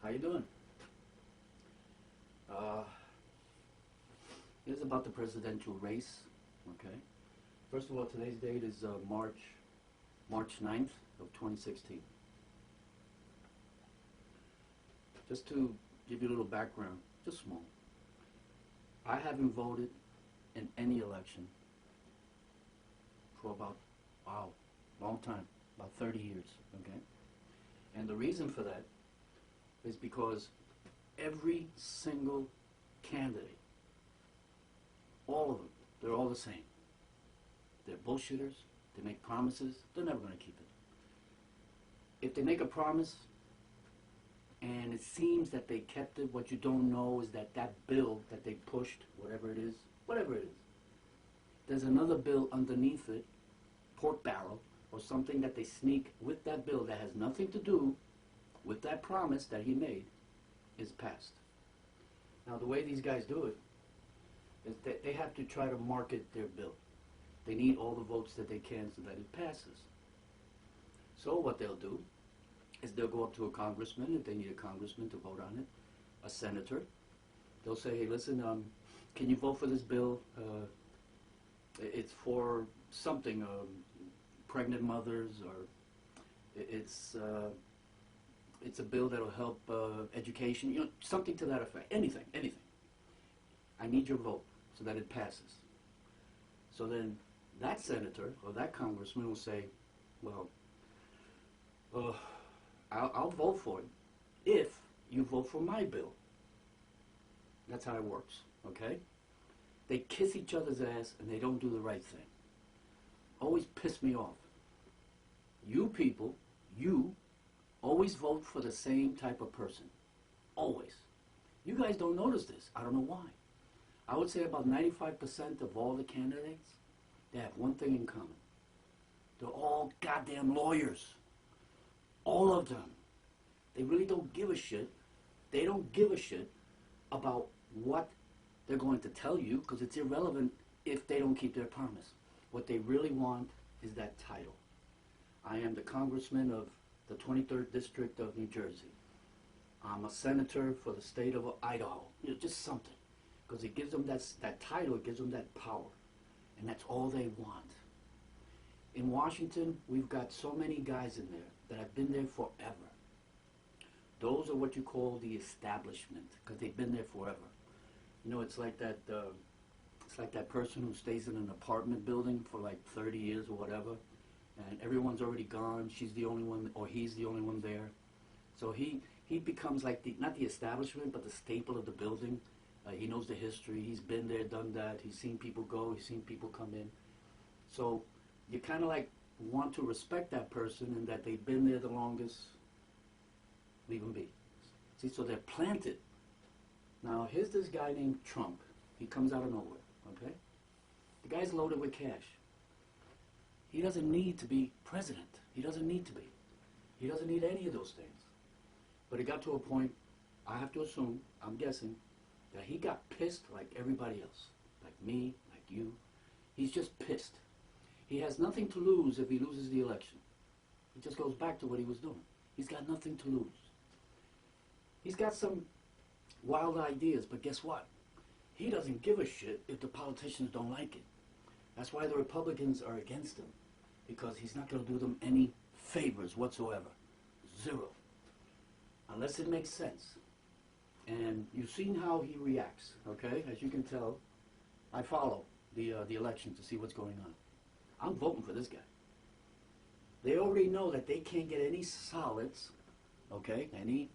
How you doing? It is about the presidential race, okay? First of all, today's date is March 9th of 2016. Just to give you a little background, just small. I haven't voted in any election for about, wow, long time, about 30 years, okay? And the reason for that is because every single candidate, all of them, they're all the same. They're bullshitters, they make promises, they're never going to keep it. If they make a promise and it seems that they kept it, what you don't know is that that bill that they pushed, whatever it is, there's another bill underneath it, pork barrel, or something that they sneak with that bill that has nothing to do with that promise that he made, is passed. Now the way these guys do it is that they have to try to market their bill. They need all the votes that they can so that it passes. So what they'll do is they'll go up to a congressman, if they need a congressman to vote on it, a senator. They'll say, hey, listen, can you vote for this bill? It's for something, pregnant mothers, or it's a bill that'll help education, you know, something to that effect. Anything. I need your vote so that it passes. So then that senator or that congressman will say, well, I'll vote for it if you vote for my bill. That's how it works, okay? They kiss each other's ass and they don't do the right thing. Always piss me off. You people, you always vote for the same type of person. Always. You guys don't notice this. I don't know why. I would say about 95% of all the candidates, they have one thing in common. They're all goddamn lawyers. All of them. They really don't give a shit. They don't give a shit about what they're going to tell you, because it's irrelevant if they don't keep their promise. What they really want is that title. I am the congressman of the 23rd District of New Jersey. I'm a senator for the state of Idaho. You know, just something. Because it gives them that title, it gives them that power. And that's all they want. In Washington, we've got so many guys in there that have been there forever. Those are what you call the establishment, because they've been there forever. You know, it's like that person who stays in an apartment building for like 30 years or whatever, and everyone's already gone, she's the only one, or he's the only one there. So he becomes like not the establishment, but the staple of the building. He knows the history, he's been there, done that, he's seen people go, he's seen people come in. So you kind of like want to respect that person and that they've been there the longest, leave them be. See, so they're planted. Now here's this guy named Trump. He comes out of nowhere, okay? The guy's loaded with cash. He doesn't need to be president. He doesn't need to be. He doesn't need any of those things. But it got to a point, I have to assume, I'm guessing, that he got pissed like everybody else. Like me, like you. He's just pissed. He has nothing to lose if he loses the election. He just goes back to what he was doing. He's got nothing to lose. He's got some wild ideas, but guess what? He doesn't give a shit if the politicians don't like it. That's why the Republicans are against him, because he's not going to do them any favors whatsoever. Zero. Unless it makes sense. And you've seen how he reacts, okay? As you can tell, I follow the election to see what's going on. I'm voting for this guy. They already know that they can't get any solids, okay, any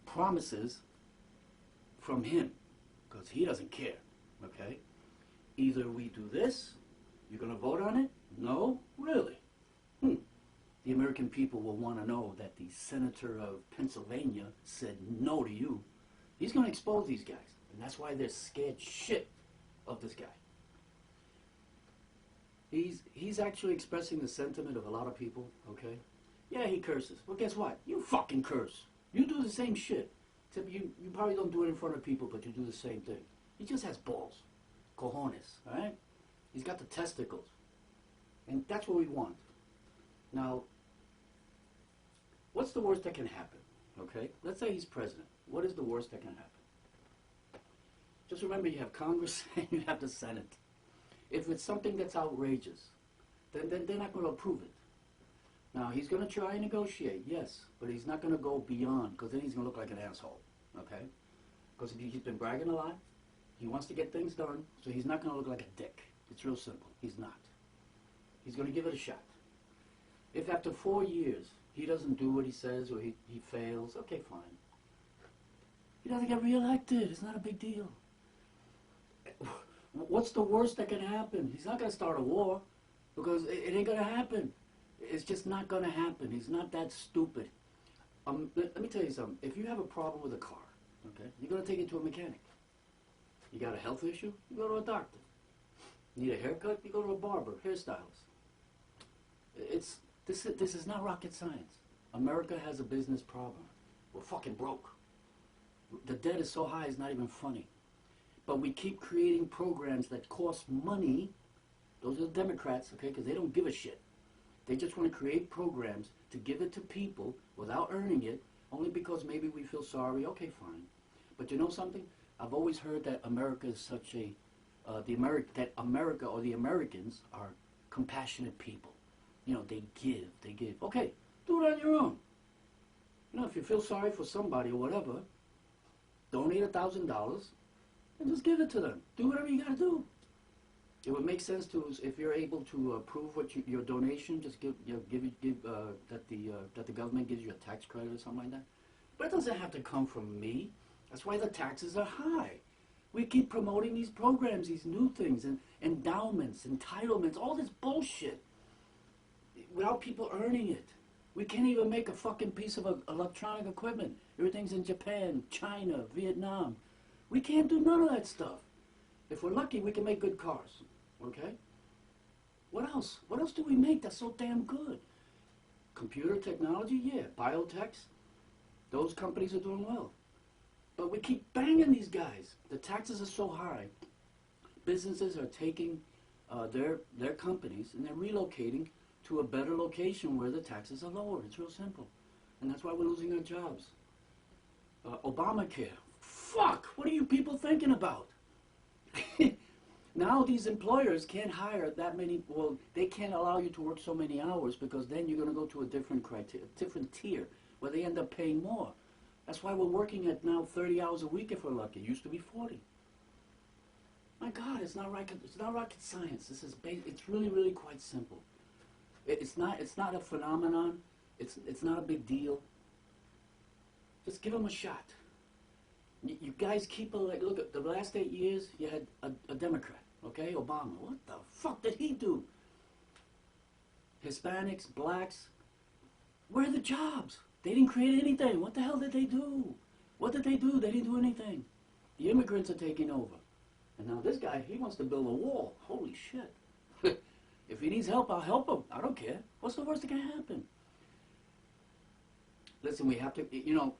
promises from him, because he doesn't care, okay? Either we do this, you're going to vote on it? No? Really? The American people will want to know that the senator of Pennsylvania said no to you. He's going to expose these guys, and that's why they're scared shit of this guy. He's actually expressing the sentiment of a lot of people, okay? Yeah, he curses. Well, guess what? You fucking curse. You do the same shit. Except you probably don't do it in front of people, but you do the same thing. He just has balls. Cojones, all right? He's got the testicles. And that's what we want. Now, what's the worst that can happen? okay? Let's say he's president. What is the worst that can happen? Just remember, you have Congress and you have the Senate. If it's something that's outrageous, then they're not going to approve it. Now, he's going to try and negotiate, yes, but he's not going to go beyond, because then he's going to look like an asshole, okay? Because he's been bragging a lot. He wants to get things done, so he's not going to look like a dick. It's real simple. He's not. He's going to give it a shot. If after 4 years he doesn't do what he says or he fails, okay, fine. He doesn't get reelected. It's not a big deal. What's the worst that can happen? He's not going to start a war, because it ain't going to happen. It's just not going to happen. He's not that stupid. Let me tell you something. If you have a problem with a car, okay, you're going to take it to a mechanic. You got a health issue, you go to a doctor. You need a haircut, you go to a barber, hairstylist. This is not rocket science. America has a business problem. We're fucking broke. The debt is so high, it's not even funny. But we keep creating programs that cost money. Those are the Democrats, okay, because they don't give a shit. They just want to create programs to give it to people without earning it, only because maybe we feel sorry. Okay, fine. But you know something? I've always heard that America is such a, that America or the Americans are compassionate people. You know, they give. Okay, do it on your own. You know, if you feel sorry for somebody or whatever, donate $1,000 and just give it to them. Do whatever you got to do. It would make sense to, if you're able to prove what your donation, just give that the government gives you a tax credit or something like that. But it doesn't have to come from me. That's why the taxes are high. We keep promoting these programs, these new things, and endowments, entitlements, all this bullshit, without people earning it. We can't even make a fucking piece of electronic equipment. Everything's in Japan, China, Vietnam. We can't do none of that stuff. If we're lucky, we can make good cars, okay? What else? What else do we make that's so damn good? Computer technology, yeah. Biotechs, those companies are doing well. But we keep banging these guys. The taxes are so high. Businesses are taking their companies and they're relocating to a better location where the taxes are lower. It's real simple. And that's why we're losing our jobs. Obamacare. Fuck! What are you people thinking about? Now these employers can't hire that many, well, they can't allow you to work so many hours, because then you're going to go to a different tier where they end up paying more. That's why we're working at now 30 hours a week if we're lucky. It used to be 40. My God, it's not rocket science. It's really, really quite simple. It's not a phenomenon. It's not a big deal. Just give them a shot. You guys keep look at the last 8 years. You had a Democrat, okay, Obama. What the fuck did he do? Hispanics, blacks, where are the jobs? They didn't create anything. What the hell did they do? What did they do? They didn't do anything. The immigrants are taking over, and now this guy, he wants to build a wall. Holy shit! If he needs help, I'll help him. I don't care. What's the worst that can happen? Listen, we have to. You know,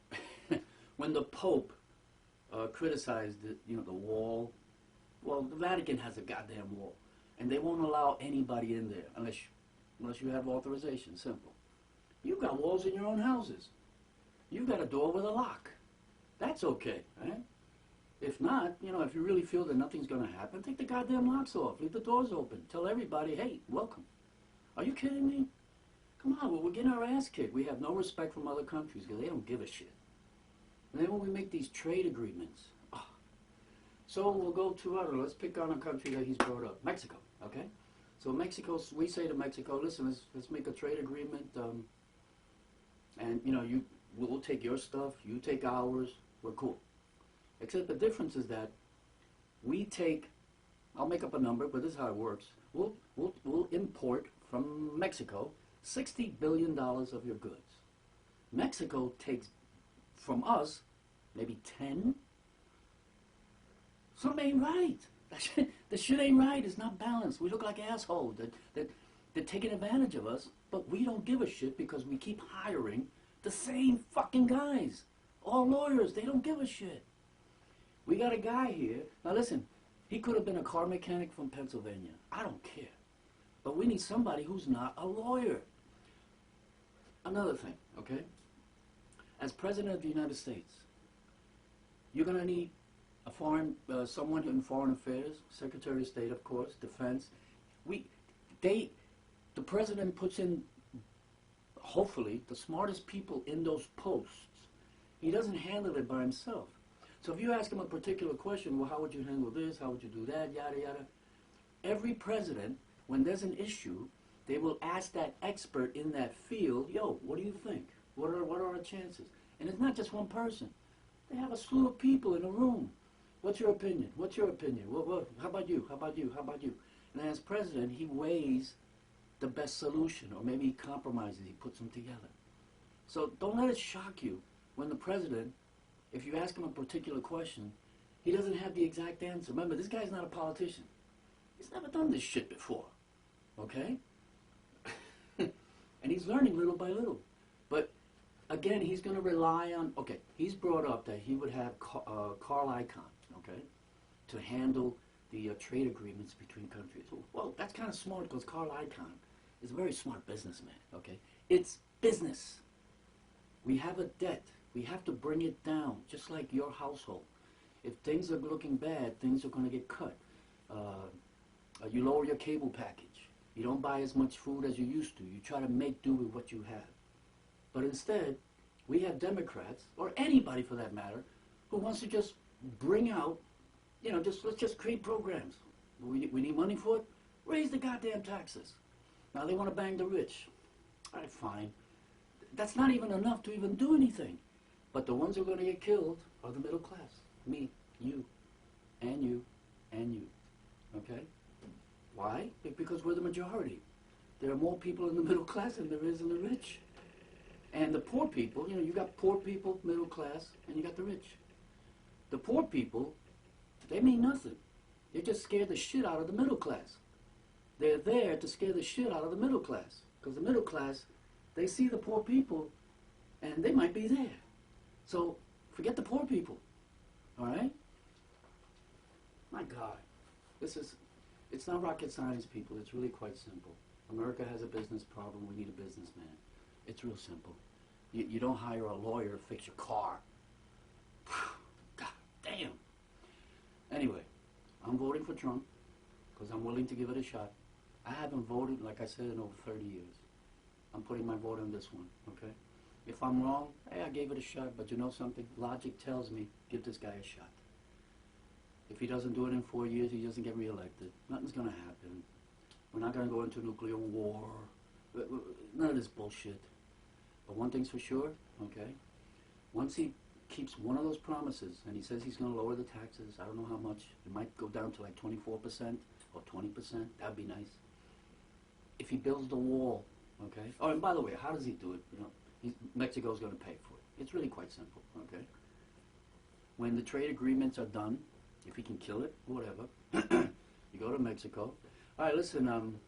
when the Pope criticized the wall. Well, the Vatican has a goddamn wall, and they won't allow anybody in there unless you have authorization. Simple. You've got walls in your own houses. You've got a door with a lock. That's okay, right? If not, if you really feel that nothing's going to happen, take the goddamn locks off. Leave the doors open. Tell everybody, hey, welcome. Are you kidding me? Come on, well, we're getting our ass kicked. We have no respect from other countries because they don't give a shit. And then when we make these trade agreements, so we'll go to, let's pick on a country that he's brought up, Mexico, okay? So Mexico, we say to Mexico, listen, let's make a trade agreement, and we'll take your stuff, you take ours, we're cool. Except the difference is that we take, I'll make up a number, but this is how it works. We'll import from Mexico $60 billion of your goods. Mexico takes from us maybe 10. Something ain't right. The shit ain't right. It's not balanced. We look like assholes that they're taking advantage of us, but we don't give a shit because we keep hiring the same fucking guys. All lawyers, they don't give a shit. We got a guy here. Now listen, he could have been a car mechanic from Pennsylvania. I don't care. But we need somebody who's not a lawyer. Another thing, okay? As President of the United States, you're going to need a someone in foreign affairs, Secretary of State, of course, defense. The president puts in, hopefully, the smartest people in those posts. He doesn't handle it by himself. So if you ask him a particular question, well, how would you handle this? How would you do that? Yada, yada. Every president, when there's an issue, they will ask that expert in that field, yo, what do you think? What are our chances? And it's not just one person. They have a slew of people in a room. What's your opinion? What's your opinion? How about you? How about you? How about you? And as president, he weighs the best solution, or maybe he compromises, he puts them together. So don't let it shock you when the president, if you ask him a particular question, he doesn't have the exact answer. Remember, this guy's not a politician. He's never done this shit before, okay? And he's learning little by little. But again, he's going to rely on, okay, he's brought up that he would have Carl Icahn, okay, to handle the trade agreements between countries. Well, that's kind of smart because Carl Icahn is a very smart businessman, okay? It's business. We have a debt. We have to bring it down, just like your household. If things are looking bad, things are going to get cut. You lower your cable package. You don't buy as much food as you used to. You try to make do with what you have. But instead, we have Democrats, or anybody for that matter, who wants to just bring out, you know, let's just create programs. We need money for it? Raise the goddamn taxes. Now they want to bang the rich. All right, fine. That's not even enough to even do anything. But the ones who are going to get killed are the middle class. Me, you, and you, and you. Okay? Why? Because we're the majority. There are more people in the middle class than there is in the rich. And the poor people, you know, you got poor people, middle class, and you got the rich. The poor people, they mean nothing. They just scare the shit out of the middle class. They're there to scare the shit out of the middle class. Because the middle class, they see the poor people, and they might be there. So, forget the poor people. All right? My God. It's not rocket science, people. It's really quite simple. America has a business problem. We need a businessman. It's real simple. You don't hire a lawyer to fix your car. God damn. Anyway, I'm voting for Trump because I'm willing to give it a shot. I haven't voted, like I said, in over 30 years. I'm putting my vote on this one, okay? If I'm wrong, hey, I gave it a shot, but you know something? Logic tells me, give this guy a shot. If he doesn't do it in 4 years, he doesn't get reelected. Nothing's going to happen. We're not going to go into nuclear war. None of this bullshit. But one thing's for sure, okay? Once he keeps one of those promises, and he says he's going to lower the taxes, I don't know how much. It might go down to like 24% or 20%. That'd be nice. If he builds the wall, okay? Oh, and by the way, how does he do it? You know, Mexico's going to pay for it. It's really quite simple, okay? When the trade agreements are done, if he can kill it, whatever, you go to Mexico. All right, listen,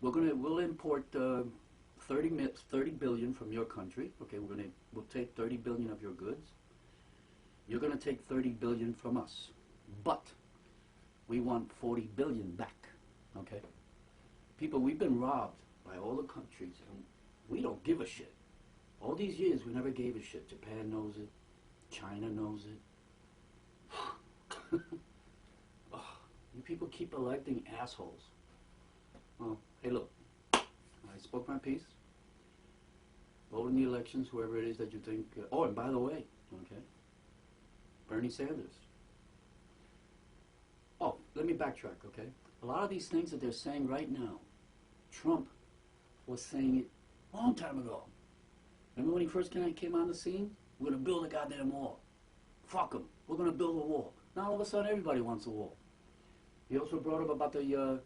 we'll import 30 billion from your country. Okay, we'll take 30 billion of your goods. You're going to take 30 billion from us, but we want 40 billion back. Okay, people, we've been robbed by all the countries, and we don't give a shit. All these years, we never gave a shit. Japan knows it. China knows it. Oh, you people keep electing assholes. Well, hey, look, I spoke my piece. Vote in the elections, whoever it is that you think. Oh, and by the way, okay, Bernie Sanders. Oh, let me backtrack, okay? A lot of these things that they're saying right now, Trump was saying it a long time ago. Remember when he first came on the scene? We're going to build a goddamn wall. Fuck him. We're going to build a wall. Now all of a sudden everybody wants a wall. He also brought up about the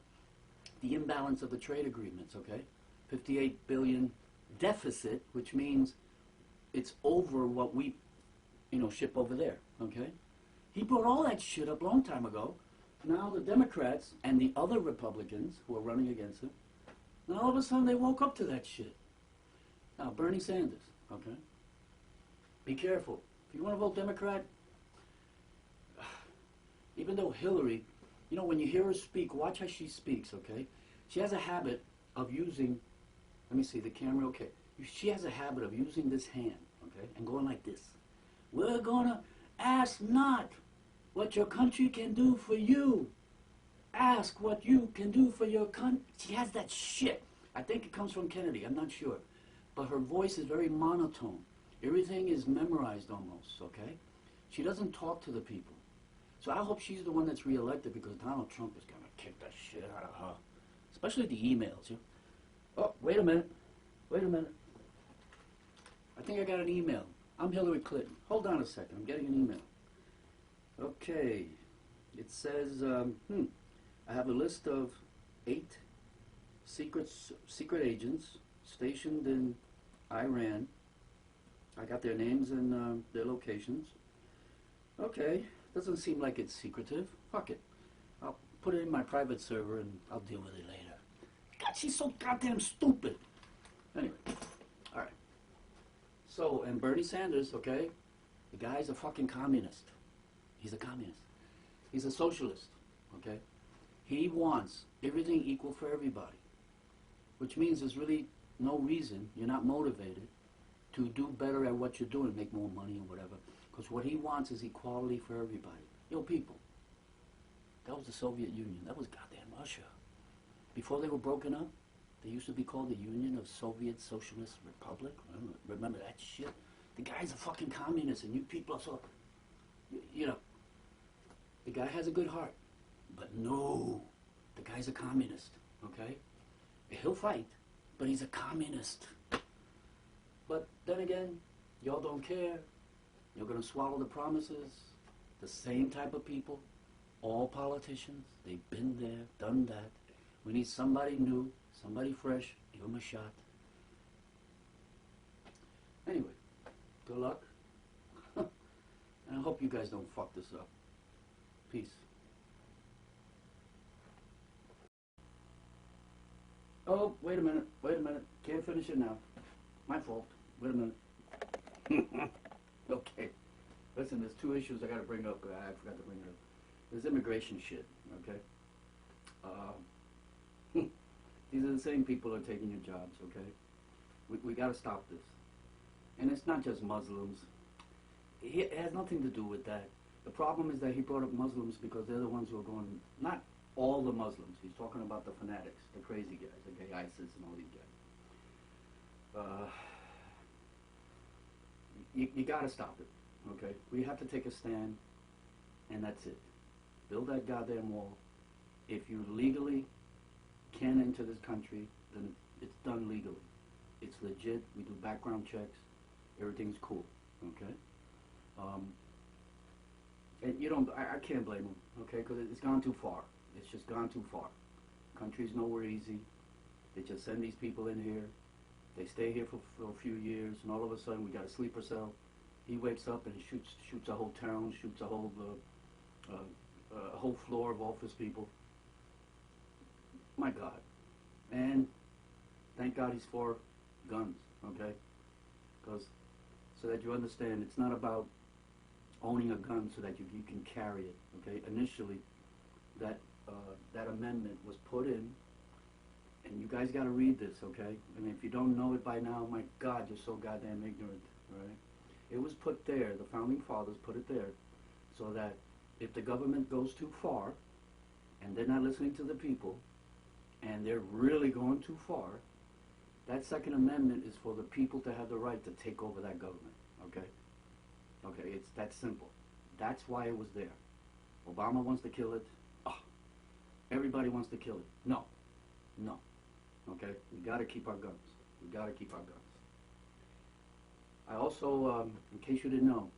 imbalance of the trade agreements, okay? 58 billion deficit, which means it's over what we, ship over there, okay? He brought all that shit up a long time ago. Now the Democrats and the other Republicans who are running against him, now all of a sudden they woke up to that shit. Now, Bernie Sanders, okay? Be careful. If you want to vote Democrat, even though Hillary, when you hear her speak, watch how she speaks, okay? She has a habit of using, let me see, the camera, okay. She has a habit of using this hand, okay, and going like this. We're gonna ask not what your country can do for you. Ask what you can do for your country. She has that shit. I think it comes from Kennedy, I'm not sure. But her voice is very monotone. Everything is memorized almost, okay? She doesn't talk to the people. So I hope she's the one that's reelected because Donald Trump is gonna kick the shit out of her. Especially the emails. You know? Oh, wait a minute. Wait a minute. I think I got an email. I'm Hillary Clinton. Hold on a second. I'm getting an email. Okay. It says, I have a list of 8 secret agents stationed in Iran. I got their names and their locations. Okay. Doesn't seem like it's secretive. Fuck it. I'll put it in my private server and I'll deal with it later. God, she's so goddamn stupid. Anyway. Alright. So, and Bernie Sanders, okay? The guy's a fucking communist. He's a communist. He's a socialist, okay? He wants everything equal for everybody. Which means there's really no reason, you're not motivated to do better at what you're doing, make more money or whatever. Because what he wants is equality for everybody. Yo, people, that was the Soviet Union. That was goddamn Russia. Before they were broken up, they used to be called the Union of Soviet Socialist Republic. Remember that shit? The guy's a fucking communist, and you people are so, you know, the guy has a good heart. But no, the guy's a communist, okay? He'll fight, but he's a communist. But then again, y'all don't care. You're going to swallow the promises. The same type of people, all politicians, they've been there, done that. We need somebody new, somebody fresh, give them a shot. Anyway, good luck. And I hope you guys don't fuck this up. Peace. Oh, wait a minute. Can't finish it now. My fault. Wait a minute. Okay. Listen, there's 2 issues I got to bring up. I forgot to bring it up. There's immigration shit, okay? These are the same people who are taking your jobs, okay? We got to stop this. And it's not just Muslims. It has nothing to do with that. The problem is that he brought up Muslims because they're the ones who are going, not all the Muslims. He's talking about the fanatics, the crazy guys, okay, ISIS and all these guys. You got to stop it, okay? We have to take a stand, and that's it. Build that goddamn wall. If you legally can enter this country, then it's done legally. It's legit. We do background checks. Everything's cool, okay? And you don't, I can't blame them, okay? Because it's gone too far. It's just gone too far. Country's nowhere easy. They just send these people in here. They stay here for a few years, and all of a sudden we got a sleeper cell. He wakes up and shoots a whole town, shoots a whole floor of office people. My God. And thank God he's for guns, okay? Because, so that you understand, it's not about owning a gun so that you can carry it, okay? Initially, that amendment was put in, and you guys got to read this, okay? And if you don't know it by now, my God, you're so goddamn ignorant, right? It was put there, the Founding Fathers put it there, so that if the government goes too far, and they're not listening to the people, and they're really going too far, that Second Amendment is for the people to have the right to take over that government, okay? Okay, it's that simple. That's why it was there. Obama wants to kill it. Oh, everybody wants to kill it. No. No. Okay? We got to keep our guns. We got to keep our guns. I also, in case you didn't know,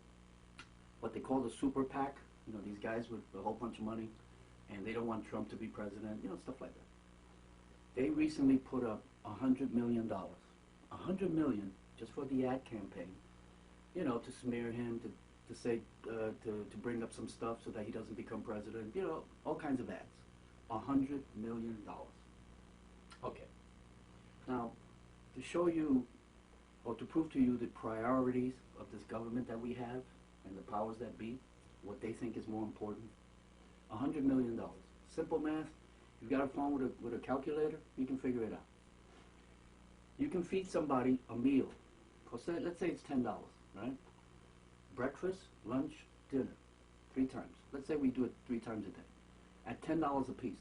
what they call the super PAC, you know, these guys with a whole bunch of money, and they don't want Trump to be president, you know, stuff like that. They recently put up $100 million. $100 million just for the ad campaign, you know, to smear him, to say, to bring up some stuff so that he doesn't become president, you know, all kinds of ads. $100 million. Okay. Now, to show you, or to prove to you the priorities of this government that we have, and the powers that be, what they think is more important, $100 million. Simple math. You've got a phone with a calculator, you can figure it out. You can feed somebody a meal. Let's say it's $10. right? Breakfast, lunch, dinner, 3 times. Let's say we do it 3 times a day. At $10 a piece.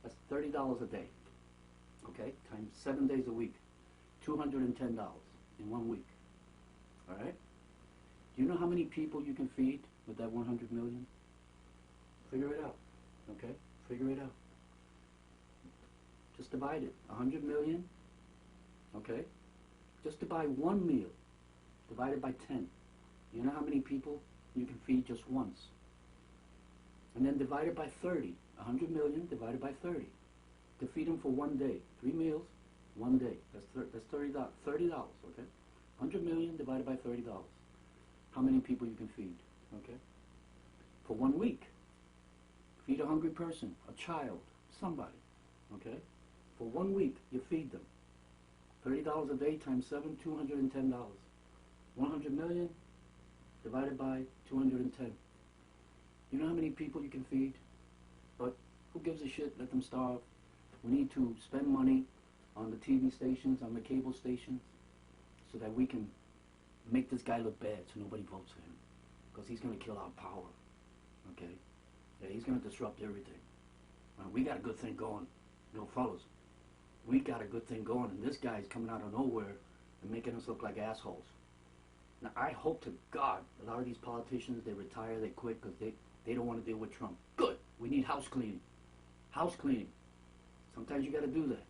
That's $30 a day. Okay? Times 7 days a week. $210 in 1 week. Alright? Do you know how many people you can feed with that 100 million? Figure it out. Okay? Figure it out. Just divide it. 100 million. Okay? Just to buy one meal. Divided by 10. You know how many people you can feed just once? And then divided by 30. 100 million divided by 30. To feed them for 1 day. 3 meals, 1 day. That's $30. Okay? 100 million divided by $30. How many people you can feed? Okay? For 1 week. Feed a hungry person, a child, somebody. Okay? For 1 week, you feed them. $30 a day times 7, $210. 100 million divided by 210. You know how many people you can feed? But who gives a shit? Let them starve. We need to spend money on the TV stations, on the cable stations, so that we can make this guy look bad so nobody votes for him. Because he's going to kill our power. Okay? Yeah, he's going to disrupt everything. We got a good thing going. You know, fellas, we got a good thing going, and this guy's coming out of nowhere and making us look like assholes. Now, I hope to God a lot of these politicians, they retire, they quit because they don't want to deal with Trump. Good. We need house cleaning. House cleaning. Sometimes you got to do that.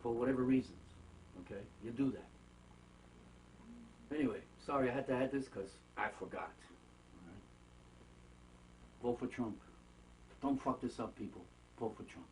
For whatever reasons. Okay? You do that. Anyway, sorry I had to add this because I forgot. All right? Vote for Trump. Don't fuck this up, people. Vote for Trump.